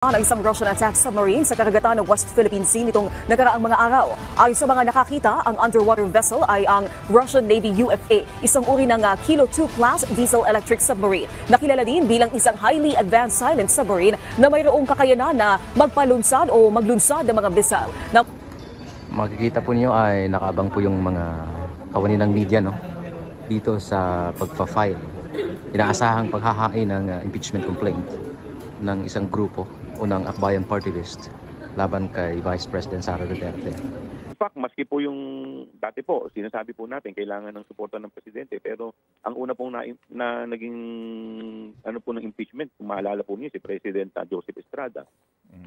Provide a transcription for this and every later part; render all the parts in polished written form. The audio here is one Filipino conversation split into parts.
Ang isang Russian attack submarine sa karagatan ng West Philippine Sea nitong nakaraang mga araw. Ayon sa mga nakakita, ang underwater vessel ay ang Russian Navy UFA, isang uri ng Kilo 2 class diesel electric submarine. Nakilala din bilang isang highly advanced silent submarine na mayroong kakayanan na magpalunsad o maglunsad ng mga missile. Makikita po niyo ay nakaabang po yung mga kawani ng media, no? Dito sa pagpa-file. Inaasahang paghahain ng impeachment complaint ng isang grupo o ng Akbayan Party List laban kay Vice President Sara Duterte. In fact, maski po yung dati po, sinasabi po natin kailangan ng suporta ng presidente, pero ang una pong naging ng impeachment, kung maalala po niyo, si President Joseph Estrada.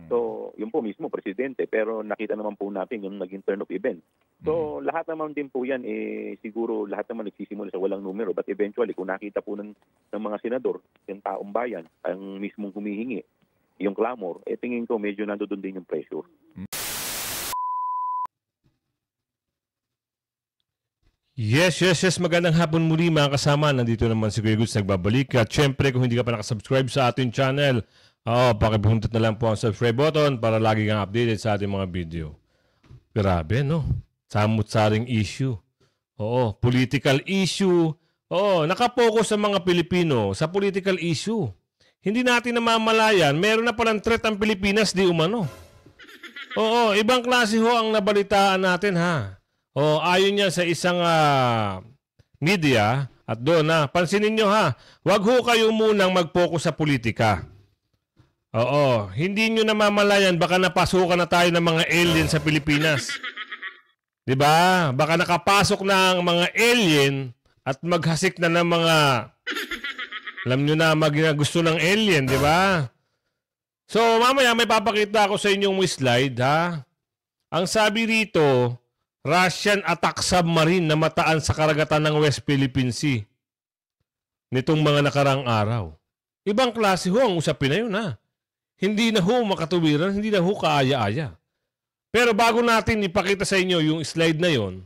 So, yun po mismo, presidente, pero nakita naman po natin yung naging turn of event. So, lahat naman din po yan, siguro lahat naman nagsisimula sa walang numero, but eventually, kung nakita po ng mga senador, yung taong bayan, ang mismong humihingi, yung clamor, tingin ko medyo nandoon din yung pressure. Yes. Magandang hapon muli mga kasama. Nandito naman si Kuya Goods nagbabalik. At syempre kung hindi ka pa nakasubscribe sa ating channel, pakipundot na lang po ang subscribe button para lagi kang updated sa ating mga video. Grabe, no? Samut-saring issue. Oo, political issue. Oo, nakapokus sa mga Pilipino sa political issue. Hindi natin namamalayan, meron na palang threat ang Pilipinas, di umano. Oo, ibang klase ho ang nabalitaan natin, ha? O, ayon niya sa isang media at doon pansinin nyo ha, wag ho kayo munang mag-focus sa politika. Oo, hindi nyo namamalayan, baka napasukan na tayo ng mga alien sa Pilipinas. Diba? Baka nakapasok na ang mga alien at maghasik na ng mga, alam nyo na, gusto ng alien, diba? So, mamaya may papakita ako sa inyong slide, ha? Ang sabi rito, Russian attack submarine na mataan sa karagatan ng West Philippine Sea nitong mga nakarang araw. Ibang klase ho ang usapin na yun, ha? Hindi na ho makatuwiran, hindi na ho kaaya-aya. Pero bago natin ipakita sa inyo yung slide na yon,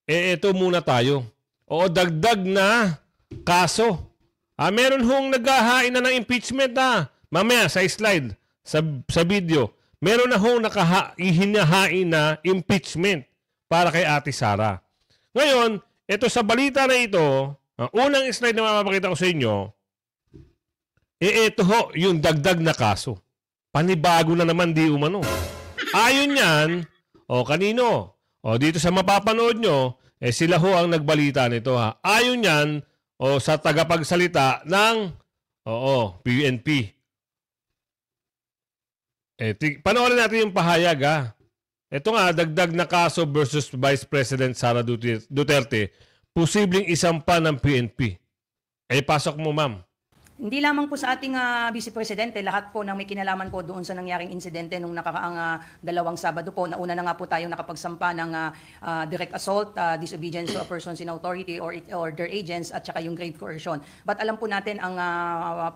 ito muna tayo. Oo, dagdag na kaso. Meron hong naghahain na ng impeachment, mamaya sa slide, sa video. Meron na hong hinahain na impeachment para kay Ate Sara. Ngayon, ito sa balita na ito, ang unang slide na mapapakita ko sa inyo, ito ho, yung dagdag na kaso. Panibago na naman di umano. Ayon yan, kanino? Dito sa mapapanood nyo, sila ho ang nagbalita nito, ha. Ayon yan, sa tagapagsalita ng PNP. Panoorin natin yung pahayag, ha. Ito nga, dagdag na kaso versus Vice President Sara Duterte, posibleng isampa ng PNP. Pasok mo, ma'am. Hindi lamang po sa ating Vice Presidente, lahat po ng may kinalaman po doon sa nangyaring insidente nung nakakaang dalawang Sabado po. Nauna na nga po tayong nakapagsampa ng direct assault, disobedience to a persons in authority or their agents at saka yung grave coercion. But alam po natin ang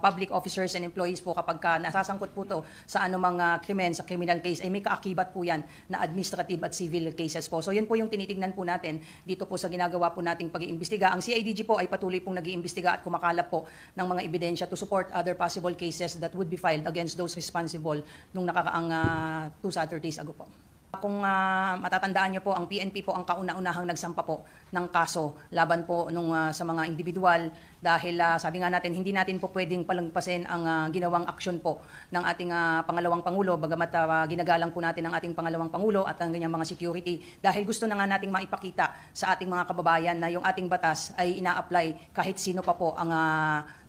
public officers and employees po kapag nasasangkot po to sa anumang krimen, sa criminal case, ay may kaakibat po yan na administrative at civil cases po. So yun po yung tinitignan po natin dito po sa ginagawa po nating pag-iimbestiga. Ang CIDG po ay patuloy pong nag-iimbestiga at kumakalap po ng mga ebidensya to support other possible cases that would be filed against those responsible nung nakakaang 2 Saturdays ago po. Kung matatandaan nyo po, ang PNP po ang kauna-unahang nagsampa po ng kaso laban po sa mga individual dahil sabi nga natin, hindi natin po pwedeng palagpasin ang ginawang aksyon po ng ating pangalawang Pangulo, bagamat ginagalang po natin ang ating pangalawang Pangulo at ang ganyang mga security dahil gusto na nga nating maipakita sa ating mga kababayan na yung ating batas ay ina-apply kahit sino pa po ang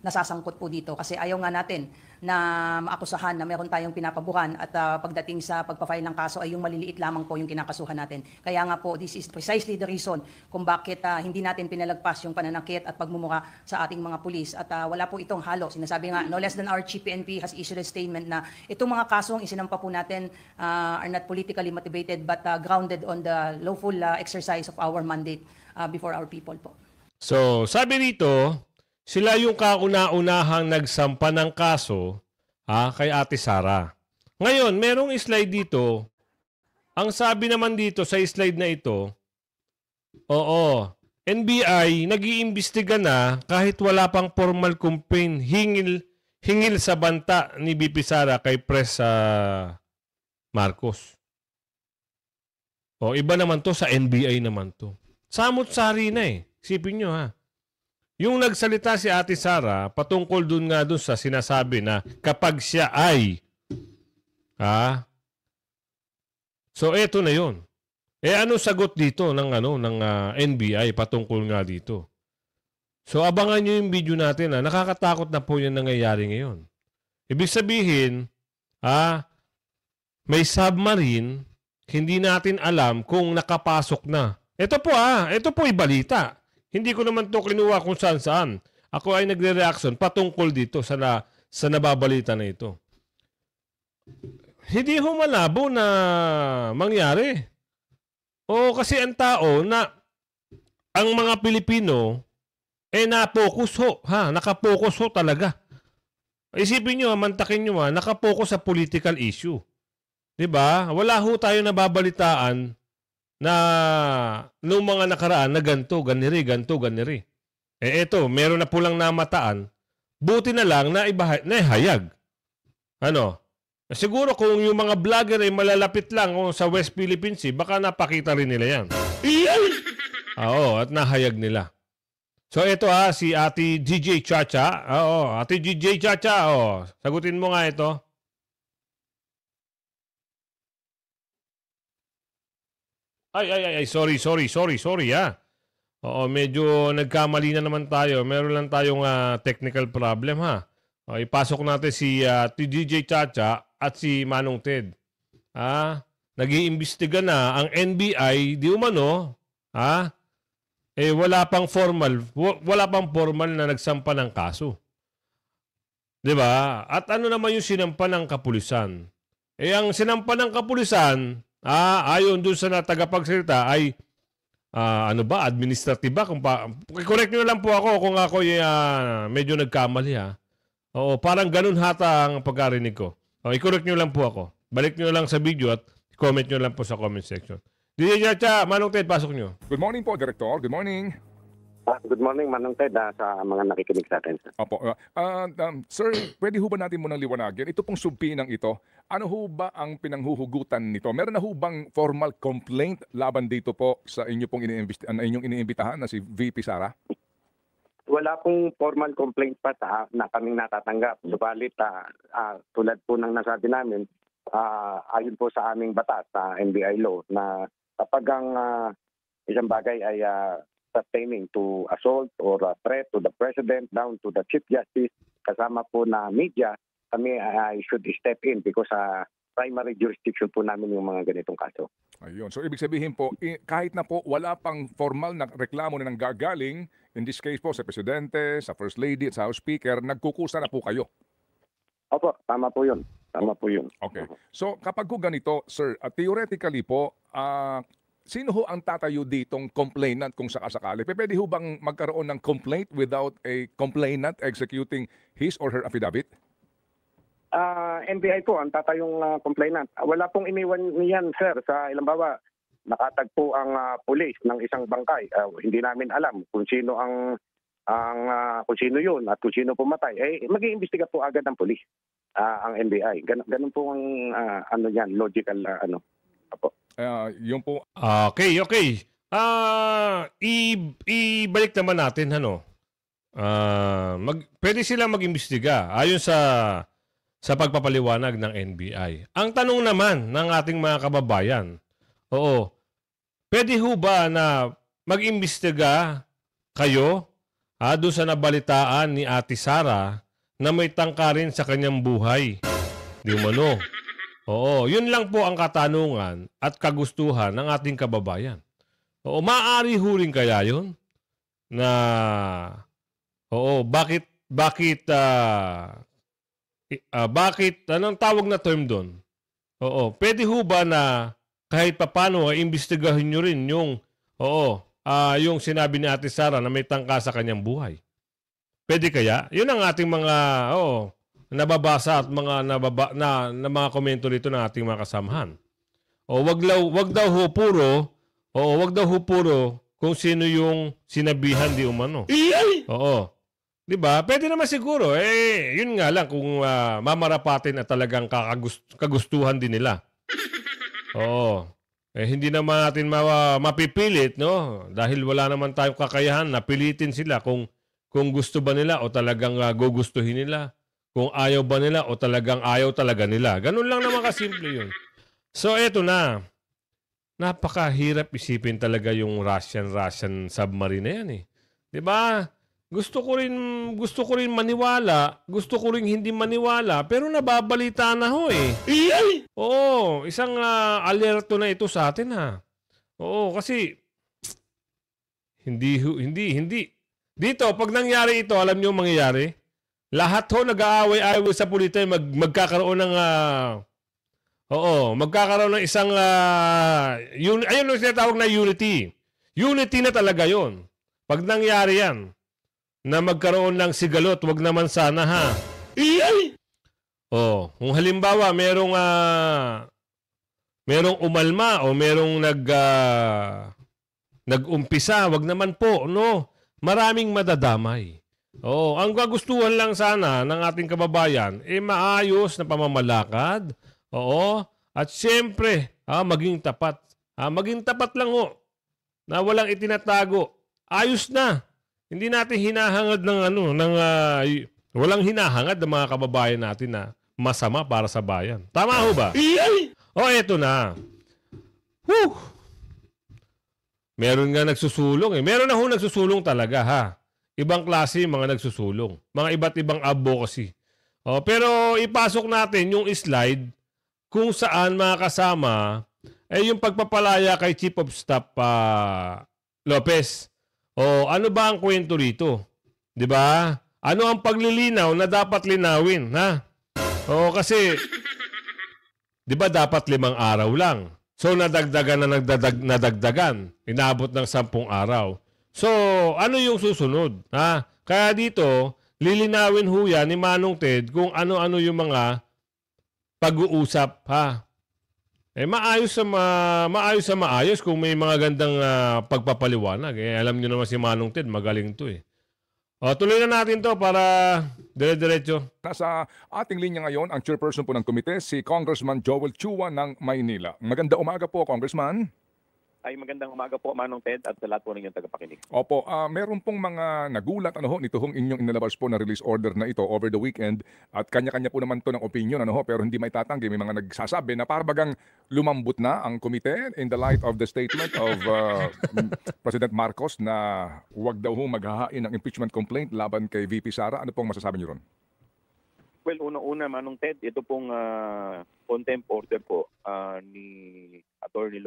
nasasangkot po dito kasi ayaw nga natin na maakusahan na meron tayong pinapabuhan at pagdating sa pagpa-file ng kaso ay yung maliliit lamang po yung kinakasuhan natin. Kaya nga po, this is precisely the reason kung bakit hindi natin pinalagpas yung pananakit at pagmumura sa ating mga pulis at wala po itong halo. Sinasabi nga, no less than our Chief PNP has issued a statement na itong mga kasong isinampa po natin are not politically motivated but grounded on the lawful exercise of our mandate before our people po. So, sabi rito, sila yung kauna-unahang nagsampa ng kaso kay Ate Sara. Ngayon, merong slide dito. Ang sabi naman dito sa slide na ito, NBI nag-iimbestiga na kahit wala pang formal complaint. hingil sa banta ni BP Sara kay Pres Marcos. O iba naman to, sa NBI naman to. Samot-sari na eh. Isipin nyo ha. Yung nagsalita si Ate Sara patungkol dun nga dun sa sinasabi na kapag siya ay so eto na yon. Ano sagot dito ng NBI patungkol nga dito? So abangan nyo yung video natin nakakatakot na po yung nangyayari ngayon. Ibig sabihin, may submarine, hindi natin alam kung nakapasok na. Ito po ibalita. Hindi ko naman to kinuha kung saan-saan. Ako ay nagre-reaction patungkol dito sa nababalita na ito. Hindi ho malabo na mangyari. O kasi ang tao na ang mga Pilipino na-focus ho. Nakapokus ho talaga. Isipin nyo, mantakin nyo nakapokus sa political issue. Diba? Wala ho tayo nababalitaan na nung mga nakaraan na ganto, ganiri. Eto, meron na pulang namataan. Buti na lang na ihayag. Siguro kung yung mga vlogger ay malalapit lang sa West Philippine Sea, baka napakita rin nila yan. Oo, at nahayag nila. So ito si Ate DJ Chacha. Ate DJ Chacha, sagutin mo nga ito. Sorry Oo, medyo nagkamali na naman tayo. Meron lang tayong technical problem ipasok natin si DJ Chacha at si Manong Ted. Nag-iimbestiga na ang NBI, di umano, wala pang formal na nagsampa ng kaso. 'Di ba? At ano naman yung sinampa ng kapulisan? Ang sinampa ng kapulisan, ayon doon sa tagapagsalita ay administrative ba? Correct nyo lang po ako kung ako medyo nagkamali Oo, parang ganun hata ang pagkarinig ko. I-correct nyo lang po ako. Balik nyo lang sa video at comment nyo lang po sa comment section. DJ Chacha, Manong Ted, pasok nyo. Good morning po, Director. Good morning. Good morning, Manong Ted, sa mga nakikinig sa atin. Opo. Sir, pwede ho ba natin munang liwanagin? Ito pong subpinang ito, ano ho ba ang pinanghuhugutan nito? Meron na ho bang formal complaint laban dito po sa inyo pong inyong iniimbitahan na si VP Sara? Wala pong formal complaint pa na kaming natatanggap. Subalit, tulad po ng nasabi namin, ayon po sa aming batas sa NBI law na kapag ang isang bagay ay pertaining to assault or threat to the President down to the Chief Justice, kasama po na media, kami should step in because primary jurisdiction po namin yung mga ganitong kaso. Ayun. So ibig sabihin po, kahit na po wala pang formal na reklamo na nanggagaling, in this case po sa Presidente, sa First Lady at sa House Speaker, nagkukusa na po kayo? Opo, tama po yun. Tama po yun. Okay. So kapag ho ganito, sir, theoretically po, sino ho ang tatayo ditong complainant kung sakasakali? Pwede ho bang magkaroon ng complaint without a complainant executing his or her affidavit? NBI po ang tatayong complainant. Wala pong iniwan niyan, sir, sa ilambawa. Nakatagpo ang pulis ng isang bangkay. Hindi namin alam kung sino kung sino yun at kung sino pumatay. Mag-iimbestiga po agad ng pulis ang NBI. Ganun po ang logical Apo. Yung po. Okay. Ibalik naman natin pwede silang mag-imbestiga ayon sa pagpapaliwanag ng NBI. Ang tanong naman ng ating mga kababayan, pwede ho ba na mag-imbestiga kayo doon sa nabalitaan ni Ate Sara na may tangkarin sa kanyang buhay? Di umano. Yun lang po ang katanungan at kagustuhan ng ating kababayan. Maaari ho rin kaya yun na bakit anong tawag na term doon? Pwede ho ba na kahit papano imbestigahin nyo rin yung sinabi ni Ate Sara na may tangka sa kanyang buhay? Pwede kaya? Yun ang ating mga nababasa at mga mga komento rito ng ating mga kasamahan. Wag daw ho puro kung sino yung sinabihan di umano. 'Di ba? Pwede naman siguro. Yun nga lang kung mamarapatin at talagang kagustuhan din nila. Oo. Hindi naman natin mapipilit, no? Dahil wala naman tayong kakayahan na pilitin sila kung gusto ba nila o talagang gugustuhin nila. Kung ayaw ba nila o talagang ayaw talaga nila. Ganun lang naman kasimple yun. So, eto na. Napakahirap isipin talaga yung Russian submarine na yan eh. 'Di ba? Gusto ko rin maniwala, gusto ko rin hindi maniwala, pero nababalita na ho eh. Oo, isang alerto na ito sa atin ha. Oo, kasi hindi. Dito, pag nangyari ito, alam niyo mangyayari? Lahat ho nag-aaway-aaway sa politika, magkakaroon ng magkakaroon ng isang ayun yung sinatawag na unity. Unity na talaga 'yon. Pag nangyari 'yan, na magkaroon ng sigalot, wag naman sana ha. Kung halimbawa merong umalma o merong nag-umpisa, wag naman po, no. Maraming madadamay. Ang kagustuhan lang sana ng ating kababayan maayos na pamamalakad. At siyempre, maging tapat. Maging tapat lang ho. Na walang itinatago. Ayos na. Hindi natin hinahangad walang hinahangad ng mga kababayan natin na masama para sa bayan. Tama ho ba? Eto na. Meron nga nagsusulong eh. Meron na ho nagsusulong talaga ha. Ibang klase mga nagsusulong. Mga iba't ibang advocacy. Pero ipasok natin yung slide kung saan mga kasama yung pagpapalaya kay Chief of Staff Lopez. Ano ba ang kwento rito? 'Di ba? Ano ang paglilinaw na dapat linawin, ha? Kasi 'di ba dapat 5 araw lang. So nadagdagan na nadagdagan. Inabot ng 10 araw. So ano yung susunod, ha? Kaya dito lilinawin ho yan ni Manong Ted kung ano-ano yung mga pag-uusap, ha? Maayos sa maayos kung may mga gandang pagpapaliwanag. Alam niyo naman si Manong Ted, magaling to eh. Tuloy na natin to para dire-diretso. Nasa ating linya ngayon ang chairperson po ng komite, si Congressman Joel Chua ng Maynila. Maganda umaga po, Congressman. Ay magandang umaga po, Manong Ted, at sa lahat po ng inyong tagapakinig. Opo, meron pong mga nagulat nito hong inyong inilabas po na release order na ito over the weekend at kanya-kanya po naman to ng opinion pero hindi may tatanggi. May mga nagsasabi na parang lumambot na ang komite in the light of the statement of President Marcos na huwag daw maghahain ng impeachment complaint laban kay VP Sara. Ano pong masasabi niyo ron? Well, una-una, Manong Ted, ito pong contempt order po ni Attorney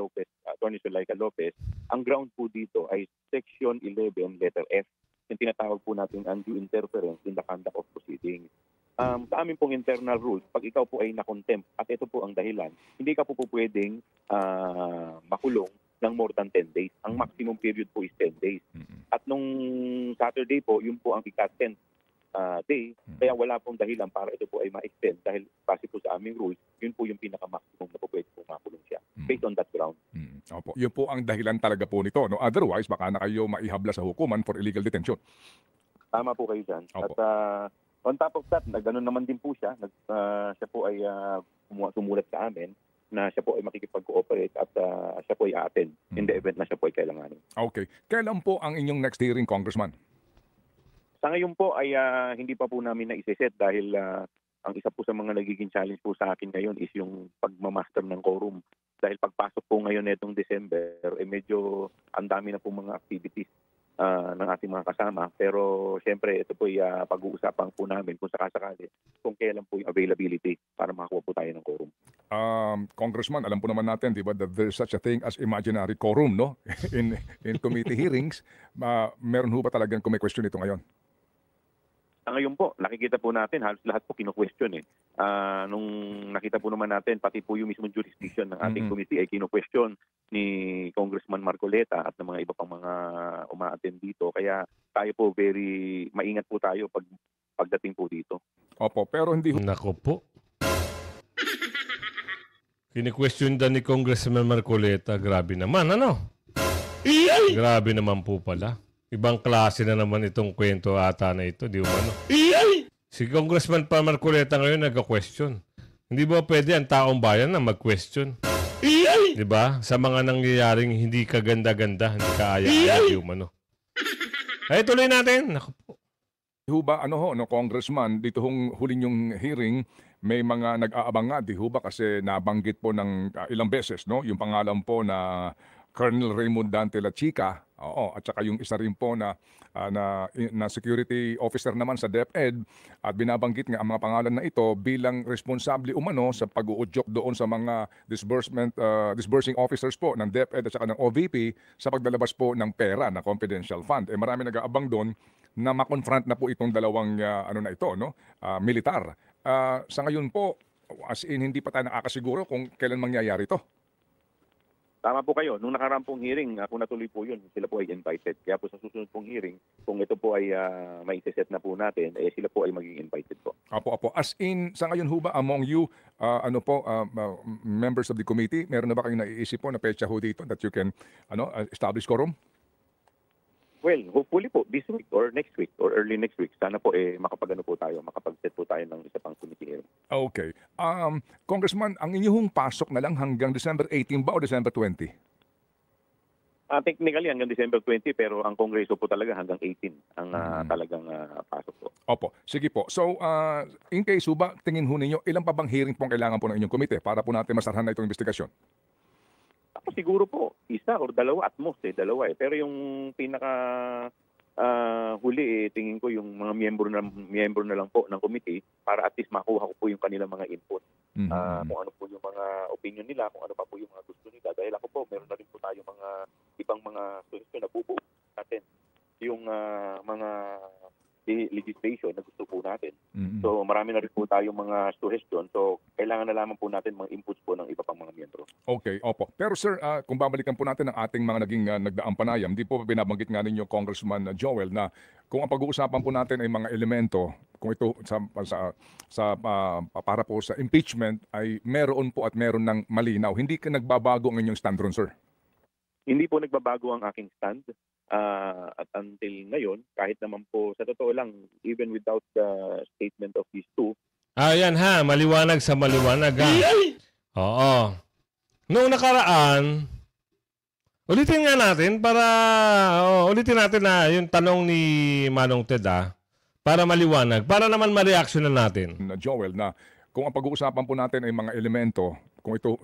Zulaika Lopez. Ang ground po dito ay Section 11, letter F. Yung tinatawag po natin undue interference in the conduct of proceedings. Sa amin pong internal rules, pag ikaw po ay na-contempt at ito po ang dahilan, hindi ka po pwedeng makulong ng more than 10 days. Ang maximum period po is 10 days. At nung Saturday po, yun po ang ika-10th day, kaya wala pong dahilan para ito po ay ma-extend dahil base po sa aming rules, yun po yung pinaka-maximum na po pwede po makulong siya based on that ground. Opo. Yun po ang dahilan talaga po nito. No? Otherwise, baka na kayo maihabla sa hukuman for illegal detention. Tama po kayo dyan. Opo. At on top of that, ganoon naman din po siya. Siya po ay sumulat sa amin na siya po ay makikipag-cooperate at siya po ay a-attend in the event na siya po ay kailanganin. Okay. Kailan po ang inyong next hearing, Congressman? Sa ngayon po ay hindi pa po namin na-iseset dahil ang isa po sa mga nagiging challenge po sa akin ngayon is yung pagmamaster ng quorum. Dahil pagpasok po ngayon netong December, medyo ang dami na po mga activities ng ating mga kasama. Pero siyempre ito po ay pag-uusapan po namin kung sakasakali kung kailan po yung availability para makakuha po tayo ng quorum. Congressman, alam po naman natin, di ba, that there's such a thing as imaginary quorum, no? in committee hearings. Meron ho ba talagang kung may question ito ngayon? Ngayon po, nakikita po natin, halos lahat po kino-question eh. Nung nakita po naman natin, pati po yung mismong jurisdiction ng ating committee ay kino-question ni Congressman Marcoleta at ng mga iba pang mga uma-attend dito. Kaya tayo po maingat po tayo pagdating po dito. Opo, pero hindi... Nako po. Kini-question din ni Congressman Marcoleta. Grabe naman, ano? Grabe naman po pala. Ibang klase na naman itong kwento ata na ito, di ba? No? Si Congressman pa Marcoleta ngayon nagka-question. Hindi ba pwede ang taong bayan na mag-question? Di ba? Sa mga nangyayaring hindi kaganda-ganda, hindi kaaya-aya, di ba? No? Ay, tuloy natin. Naku po. Huba, Congressman, dito hong huling yung hearing, may mga nag-aabang nga, di huba, kasi nabanggit po ng ilang beses, no? Yung pangalan po na Colonel Raymond Dante La Chica, at saka yung isa rin po na security officer naman sa DepEd, at binabanggit nga ang mga pangalan na ito bilang responsable umano sa pag-uudyok doon sa mga disbursing officers po ng DepEd at saka ng OVP sa pagdalabas po ng pera na confidential fund. Marami nag-aabang doon na ma-confront na po itong dalawang militar. Sa ngayon po, as in, hindi pa tayo nakakasiguro kung kailan mangyayari ito. Tama po kayo. Nung nakaraang pong hearing, kung natuloy po yun, sila po ay invited. Kaya po sa susunod pong hearing, kung ito po ay maiseset na po natin, sila po ay magiging invited po. Apo. As in, sa ngayon ho ba, among you, members of the committee, meron na ba kayong naiisip po na pecha ho dito that you can establish quorum? Well, hopefully po, this week or next week or early next week, sana po makapag-set po tayo ng isa pang committee hearing. Okay. Congressman, ang inyong pasok na lang hanggang December 18 ba o December 20? Technically hanggang December 20, pero ang Kongreso po talaga hanggang 18 ang talagang pasok po. Opo. Sige po. So, in case ho ba, tingin ho ninyo, ilan pa bang hearing pong kailangan po ng inyong komite para po natin masarhan na itong investigasyon? Siguro po, isa or dalawa at most dalawa. Pero yung pinaka huli tingin ko yung mga miyembro na lang po ng committee para at least makuha ko po yung kanilang mga input. Kung ano po yung mga opinion nila, kung ano pa po yung mga gusto nila. Dahil ako po, meron na rin po tayo mga ibang mga suggestion na bubuo natin. Yung mga legislation na gusto po natin. So marami na rin po tayong mga suggestion. So kailangan na lamang po natin mga inputs po ng iba pang mga miyembro. Okay, opo. Pero sir, kung babalikan po natin ang ating mga naging nagdaang panayam, di po binabanggit nga ninyo Congressman Joel na kung ang pag-uusapan po natin ay mga elemento, kung ito para po sa impeachment ay meron po at meron ng malinaw. Hindi ka nagbabago ang inyong stand ron, sir? Hindi po nagbabago ang aking stand. At until ngayon, kahit naman po, sa totoo lang, even without the statement of these two. Yan ha, maliwanag sa maliwanag ha. Oo. Noong nakaraan, ulitin nga natin ulitin natin na yung tanong ni Manong Ted para maliwanag, para naman ma-reaction na natin. Joel, na kung ang pag-uusapan po natin ay mga elemento, kung ito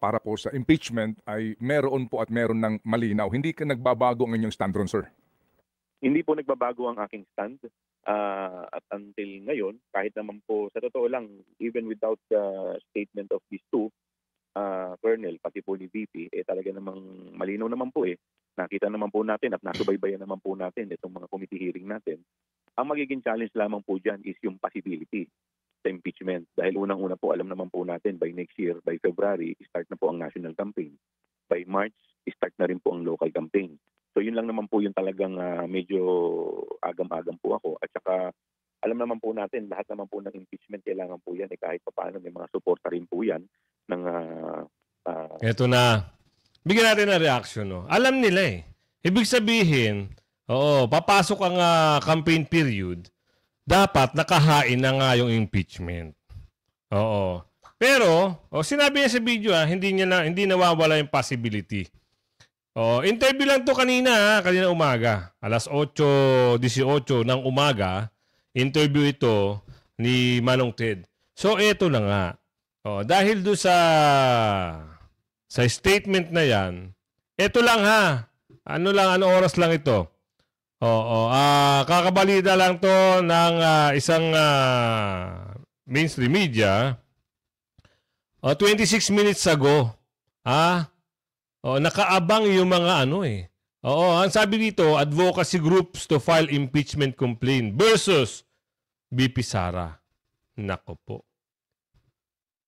para po sa impeachment ay meron po at meron ng malinaw. Hindi ka nagbabago ang inyong stand ron, sir? Hindi po nagbabago ang aking stand. At until ngayon, kahit naman po, sa totoo lang, even without the statement of these two, Colonel, pati po ni VP, talaga namang malinaw naman po Nakita naman po natin at nasubaybayan naman po natin itong mga committee hearing natin. Ang magiging challenge lamang po dyan is yung possibility sa impeachment. Dahil unang-una po, alam naman po natin, by next year, by February, start na po ang national campaign. By March, start na rin po ang local campaign. So yun lang naman po yung talagang medyo agam-agam po ako. At saka alam naman po natin, lahat naman po ng impeachment, kailangan po yan. Kahit pa paano, may mga suporta rin po yan. Ito na. Bigyan natin ng reaction. No? Alam nila Ibig sabihin, papasok ang campaign period, dapat nakahain na nga yung impeachment. Oo. Pero, sinabi niya sa video hindi nawawala yung possibility. Interview lang to kanina umaga. Alas 8:18 ng umaga, interview ito ni Manong Ted. So, eto na nga. Dahil do sa statement na yan, eto lang ano oras lang ito? Kakabalita lang to ng isang mainstream media 26 minutes ago. Nakaabang yung mga ang sabi dito, advocacy groups to file impeachment complaint versus VP Sara. Nako po.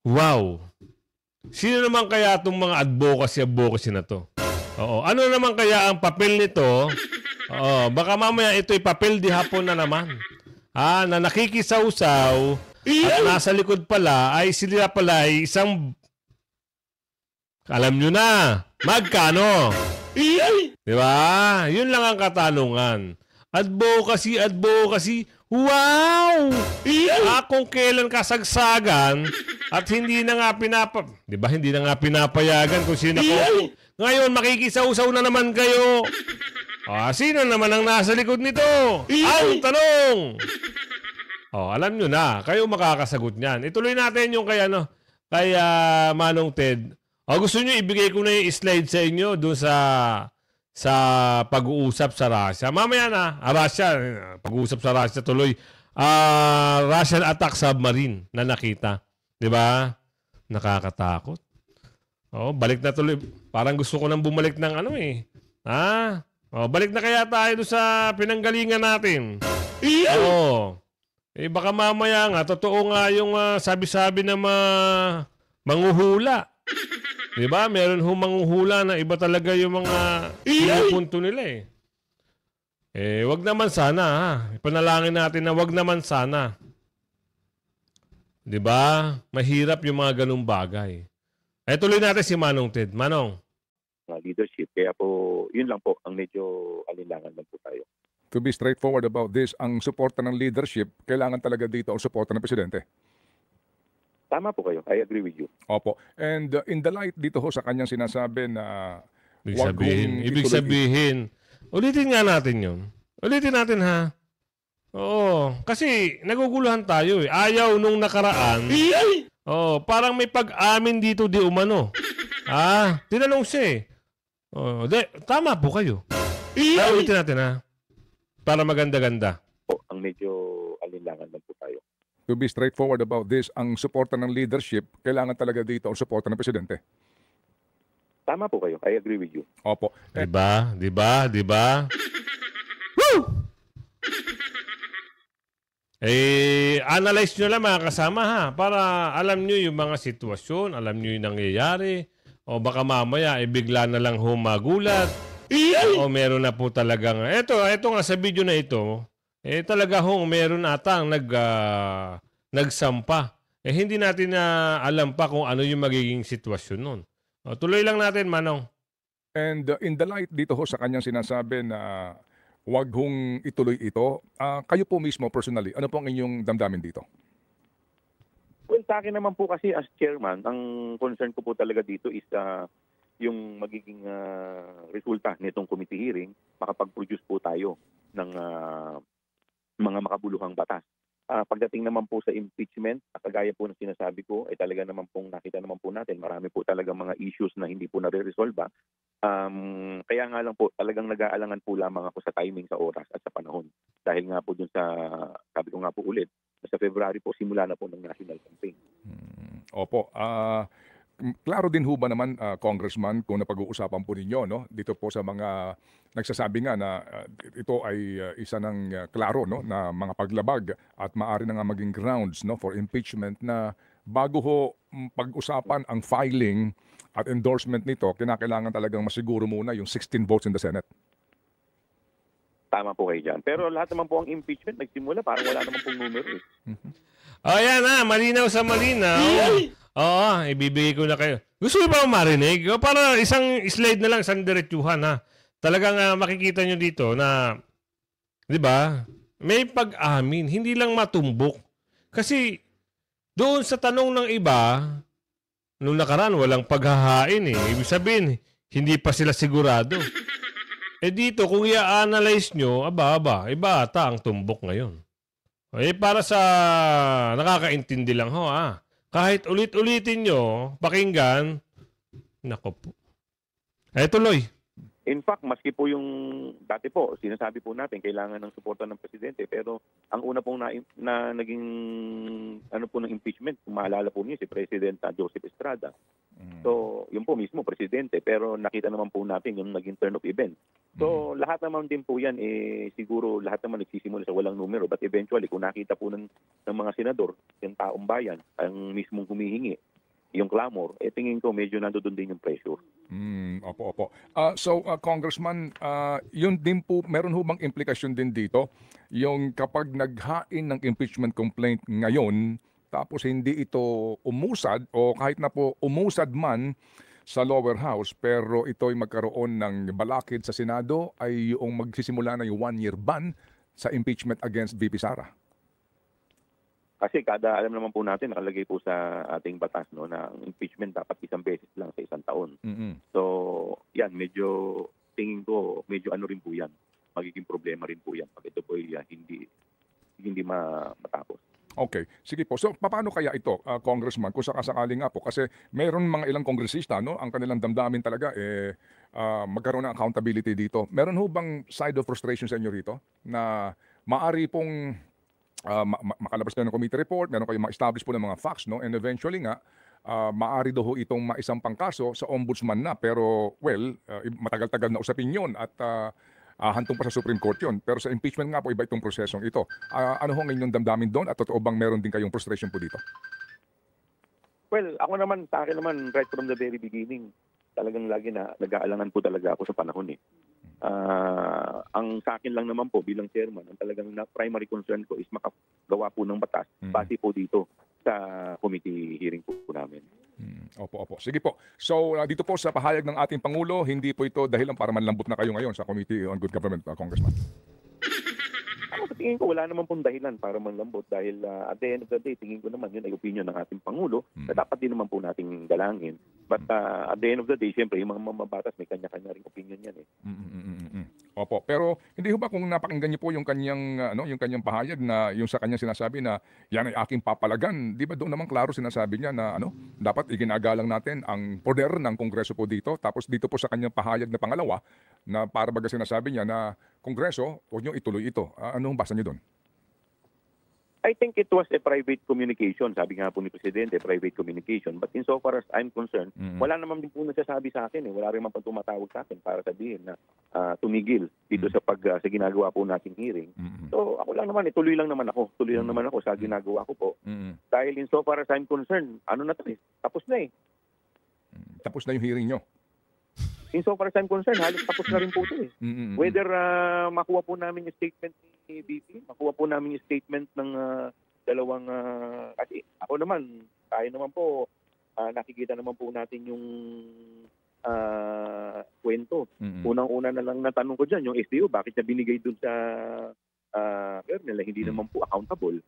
Wow. Sino naman kaya itong mga advocacy na to? Ano naman kaya ang papel nito? Baka mamaya ito'y papel di hapon na naman. Na nakikisaw-saw at nasa likod pala ay sila pala ay isang, alam nyo na, magkano? Di ba? Yun lang ang katanungan. Advocacy, advocacy. Wow! Kung kailan kasagsagan at hindi na nga di ba, hindi na nga pinapayagan kung sino nakaupo. Ngayon, makikisaw-saw na naman kayo. Sino naman ang nasa likod nito? Ang tanong! Alam nyo na. Kayo makakasagot niyan. Ituloy natin yung kay Manong Ted. Gusto nyo ibigay ko na yung slide sa inyo doon sa pag-uusap sa Russia. Mamaya na, Russia, pag-uusap sa Russia tuloy. Russian attack submarine na nakita. 'Di ba? Nakakatakot. Balik na tuloy. Parang gusto ko nang bumalik ng balik na kaya tayo doon sa pinanggalingan natin. Baka mamaya nga, totoo nga yung sabi-sabi na manghuhula. Diba? Meron manghuhula na iba talaga yung mga pinupunto nila wag naman sana Ipanalangin natin na wag naman sana. Diba? Mahirap yung mga ganung bagay. Tuloy natin si Manong Ted. Manong. Leadership. Kaya po, yun lang po, ang medyo alinlangan lang po tayo. To be straightforward about this, ang suporta ng leadership, kailangan talaga dito ang suporta ng Presidente. Tama po kayo. I agree with you. Opo. And in the light dito sa kanyang sinasabi na Ibig sabihin, ulitin nga natin yun. Ulitin natin kasi naguguluhan tayo Ayaw nung nakaraan. Parang may pag-amin dito di umano. Tinanong siya tama po kayo. Ulitin natin para maganda-ganda. Ang medyo alinlangan lang po tayo. To be straightforward about this, ang suporta ng leadership, kailangan talaga dito ang suporta ng Presidente. Tama po kayo. I agree with you. Opo. Diba? Woo! Analyze nyo lang mga kasama para alam nyo yung mga sitwasyon, alam nyo yung nangyayari, o baka mamaya bigla na lang humagulat, o meron na po talagang, eto nga sa video na ito, talaga meron atang nagsampa. Hindi natin na alam pa kung ano yung magiging sitwasyon nun. Tuloy lang natin, Manong. And in the light dito sa kanyang sinasabi na wag ituloy ito, kayo po mismo personally, ano po ang inyong damdamin dito? Well, sa akin naman po kasi as chairman, ang concern ko po talaga dito is yung magiging resulta nitong committee hearing, makapag-produce po tayo ng mga makabuluhang batas. Pagdating naman po sa impeachment, kagaya po ng sinasabi ko, talaga naman pong nakita naman po natin, marami po talaga mga issues na hindi po nare-resolve. Kaya nga lang po, talagang nag-aalangan po lamang ako sa timing, sa oras at sa panahon. Dahil nga po dun sa, sabi ko nga po ulit, sa February po, simula na po ng national campaign. Opo. Klaro din ho ba naman, Congressman, kung napag-uusapan po ninyo, no? Dito po sa mga nagsasabi nga na ito ay isa ng klaro, no? Na mga paglabag at maaari na nga maging grounds, no? For impeachment na bago ho pag-usapan ang filing at endorsement nito, kinakailangan talagang masiguro muna yung 16 votes in the Senate. Tama po kayo dyan. Pero lahat naman po ang impeachment, nagsimula, parang wala naman pong numero Yan na, malinaw sa malinaw. Ibibigay ko na kayo. Gusto niyo ba marinig? Para isang slide na lang, isang diretsuhan Talagang makikita nyo dito na, di ba, may pag-amin, hindi lang matumbok. Kasi doon sa tanong ng iba, nung nakaraan, walang paghahain Ibig sabihin, hindi pa sila sigurado. Dito, kung i-analyze nyo, iba ata ang tumbok ngayon. Para sa nakakaintindi lang kahit ulit-ulitin nyo, pakinggan, nako po. Tuloy. In fact, maski po yung dati po, sinasabi po natin, kailangan ng suporta ng Presidente. Pero ang una pong naging ng impeachment, kung maalala po niyo, si President Joseph Estrada. So, yun po mismo, Presidente. Pero nakita naman po natin yung naging turn of event. So, lahat naman din po yan, siguro lahat naman nagsisimula sa walang numero. But eventually, kung nakita po ng mga senador, yung taong bayan, ang mismong humihingi, yung clamor, tingin ko medyo nandoon din yung pressure. Opo. So, Congressman, yun din po, meron ho bang implikasyon din dito? Yung kapag naghain ng impeachment complaint ngayon, tapos hindi ito umusad, o kahit na po umusad man, sa lower house, pero ito'y magkaroon ng balakid sa Senado ay yung magsisimula na yung 1-year ban sa impeachment against VP Sara. Kasi alam naman po natin, nakalagay po sa ating batas no, na ang impeachment dapat isang beses lang sa isang taon. So, yan, medyo tingin ko, medyo ano rin po yan. Magiging problema rin po yan pag ito po hindi matapos. Okay. Sige po. So, paano kaya ito, Congressman, kung sakasakali nga po? Kasi mayroon mga ilang kongresista, no? Ang kanilang damdamin talaga, magkaroon ng accountability dito. Meron ho bang side of frustration sa inyo rito? Na maari pong makalabas na ng committee report, meron kayong ma-establish po ng mga facts, no? And eventually nga, maari daw ho itong maisampang kaso sa ombudsman na. Pero, well, matagal-tagal na usapin yun at hantong pa sa Supreme Court yun. Pero sa impeachment nga po, iba itong prosesong ito. Ano ho ang inyong damdamin doon at totoo bang meron din kayong frustration po dito? Well, ako naman, sa akin naman, right from the very beginning, talagang lagi na nag-aalangan po talaga ako sa panahon eh. Ang sa akin lang naman po bilang chairman, ang talagang primary concern ko is makagawa po ng batas base po dito sa committee hearing po namin. Opo. Sige po. So, dito po sa pahayag ng ating Pangulo, hindi po ito dahilan para manlambot na kayo ngayon sa Committee on Good Government, Congressman. Ako sa tingin ko, wala naman pong dahilan para manlambot dahil at the end of the day, tingin ko naman yun ay opinion ng ating Pangulo na dapat din naman po nating galangin. But at the end of the day, siyempre, yung mga mamabatas, may kanya-kanya ring opinion yan eh. Opo. Pero hindi ho ba kung napakinggan niyo po yung kanyang yung kanyang pahayag na yung sa kanyang sinasabi na yan ay aking papalagan, di ba doon naman klaro sinasabi niya na dapat iginagalang natin ang poder ng Kongreso po dito. Tapos dito po sa kanyang pahayag na pangalawa na para baga sinasabi niya na Kongreso, huwag niyo ituloy ito. Anong basa niyo doon? I think it was a private communication. Sabi nga po ni Presidente, private communication. But insofar as I'm concerned, wala naman din po nagsasabi sa akin. Wala rin man pa tumatawag sa akin para sabihin na tumigil dito sa sa ginagawa po nating hearing. So ako lang naman, tuloy lang naman ako. Tuloy lang naman ako sa ginagawa ko po. Dahil insofar as I'm concerned, ano na to eh? Tapos na eh. Tapos na yung hearing nyo? Insofar as I'm concerned, halos tapos na rin po ito eh. Whether makuha po namin yung statement ni BP, makuha po namin yung statement ng dalawang, kasi ako naman, tayo naman po, nakikita naman po natin yung kwento. Unang-una na lang natanong ko dyan, yung SDO, bakit niya binigay dun sa kernel, hindi naman po accountable.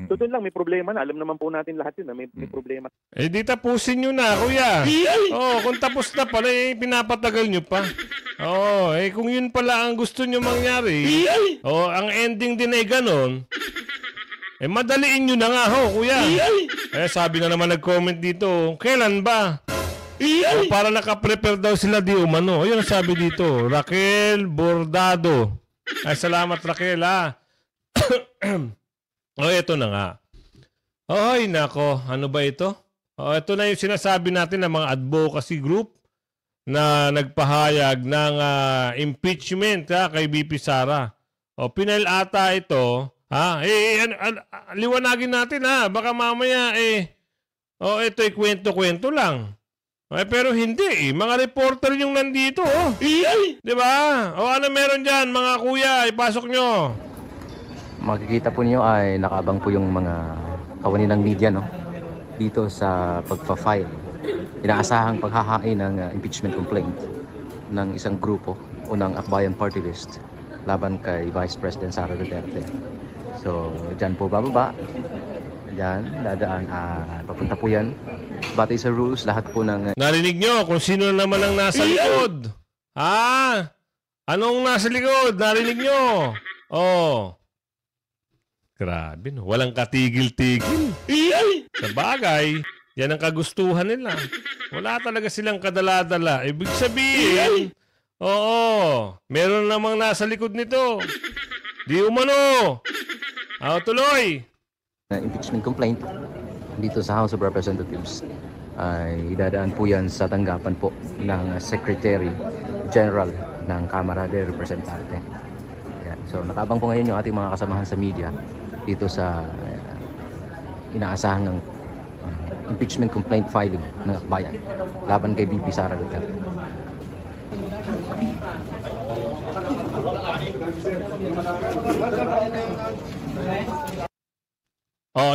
So doon lang, may problema na. Alam naman po natin lahat yun na may problema. Eh di tapusin nyo na, kuya. Kung tapos na pala, pinapatagal nyo pa. Kung yun pala ang gusto nyo mangyari, ang ending din ay ganon, madaliin nyo na nga kuya. Sabi na naman nag-comment dito, kailan ba? Para nakaprepare daw sila di umano. Ayun ang sabi dito, Raquel Bordado. Salamat Raquel ito na nga. Ay, nako. Ano ba ito? Ito na yung sinasabi natin ng mga advocacy group na nagpahayag ng impeachment kay BP Sara. Pinail ata ito. Liwanagin natin Baka mamaya ito'y kwento-kwento lang. Pero hindi Mga reporter yung nandito Diba? Ano meron dyan mga kuya? Ipasok nyo. Makikita po niyo ay nakabang po yung mga kawani ng media dito sa pagpa-file. Inaasahang paghahain ng impeachment complaint ng isang grupo o ng Akbayan Party List laban kay Vice President Sara Duterte. So, dyan po bababa. Dyan, dadaan. Papunta po yan. Batay sa rules, lahat po ng... Narinig nyo kung sino naman ang nasa likod. Anong nasa likod? Narinig nyo? Grabe, walang katigil-tigil. Sa bagay, yan ang kagustuhan nila. Wala talaga silang kadala-dala. Ibig sabihin, meron namang nasa likod nito. Di umano. Tuloy. Impeachment complaint dito sa House of Representatives ay idadaan po yan sa tanggapan po ng Secretary General ng Kamara de Representante. So nakabang po ngayon yung ating mga kasamahan sa media dito sa inaasahang impeachment complaint filing ng Akbayan laban kay BP Sara Duterte.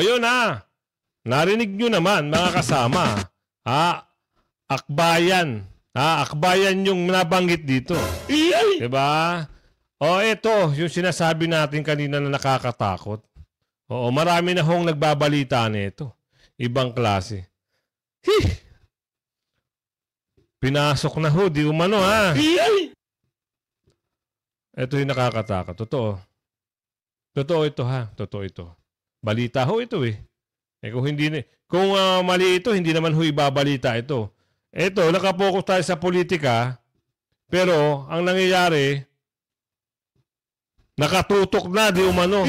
Yun Narinig nyo naman mga kasama. Akbayan. Akbayan yung nabanggit dito. Diba? O ito, yung sinasabi natin kanina na nakakatakot. Oo, marami na hong nagbabalita nito. Ibang klase. Pinasok na ho, di umano ha. Ito yung nakakatakot. Totoo. Totoo ito ha. Totoo ito. Balita ho ito eh. Kung mali ito, hindi naman ho ibabalita ito. Ito, nakapokus tayo sa politika, pero ang nangyayari, nakatutok na, di umano.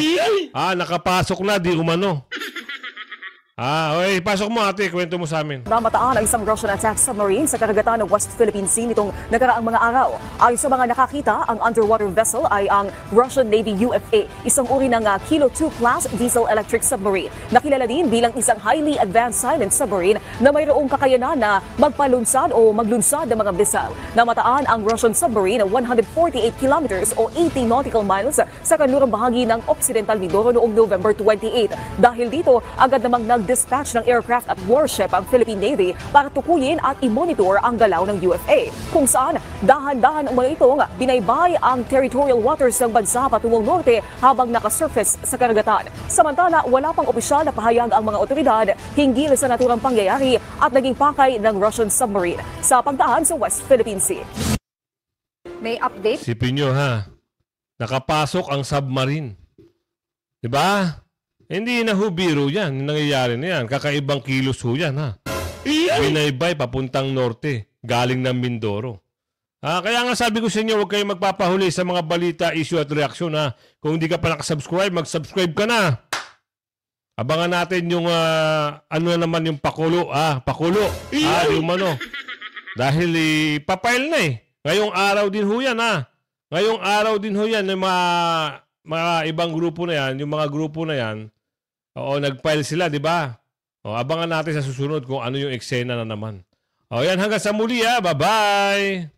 Nakapasok na, di umano. Okay, pasok mo ate, kwento mo sa amin. Namataan ang isang Russian attack submarine sa karagatan ng West Philippine Sea nitong nakaraang mga araw. Ayon sa mga nakakita, ang underwater vessel ay ang Russian Navy UFA, isang uri ng Kilo 2 class diesel electric submarine. Nakilala din bilang isang highly advanced silent submarine na mayroong kakayanan na magpalunsad o maglunsad ng mga missile. Namataan ang Russian submarine na 148 kilometers o 80 nautical miles sa kanlurang bahagi ng Occidental Mindoro noong November 28. Dahil dito, agad namang dispatch ng aircraft at warship ang Philippine Navy para tukuyin at i-monitor ang galaw ng UFA, kung saan dahan-dahan umano itong binaybay ang territorial waters ng bansa patungong norte habang nakasurface sa karagatan. Samantala, wala pang opisyal na pahayag ang mga otoridad hinggil sa naturang pangyayari at naging pakay ng Russian submarine sa pagdaan sa West Philippine Sea. May update? Sipin nyo ha, nakapasok ang submarine. Diba? Hindi na ho biro yan. Yung nangyayari na yan. Kakaibang kilos ho yan ha. Binaybay papuntang norte. Galing ng Mindoro. Kaya nga sabi ko sa inyo, huwag kayong magpapahuli sa mga balita, issue at reaksyon ha. Kung hindi ka pa nakasubscribe, mag-subscribe ka na. Abangan natin yung ano na naman yung pakulo. Pakulo. Yung ano. Dahil ipapile na eh. Ngayong araw din ho yan ha. Ngayong araw din ho yan. Yung mga ibang grupo na yan, yung mga grupo na yan, nag-file sila, di ba? Abangan natin sa susunod kung ano yung eksena na naman. Yan, hanggang sa muli ha. Bye-bye!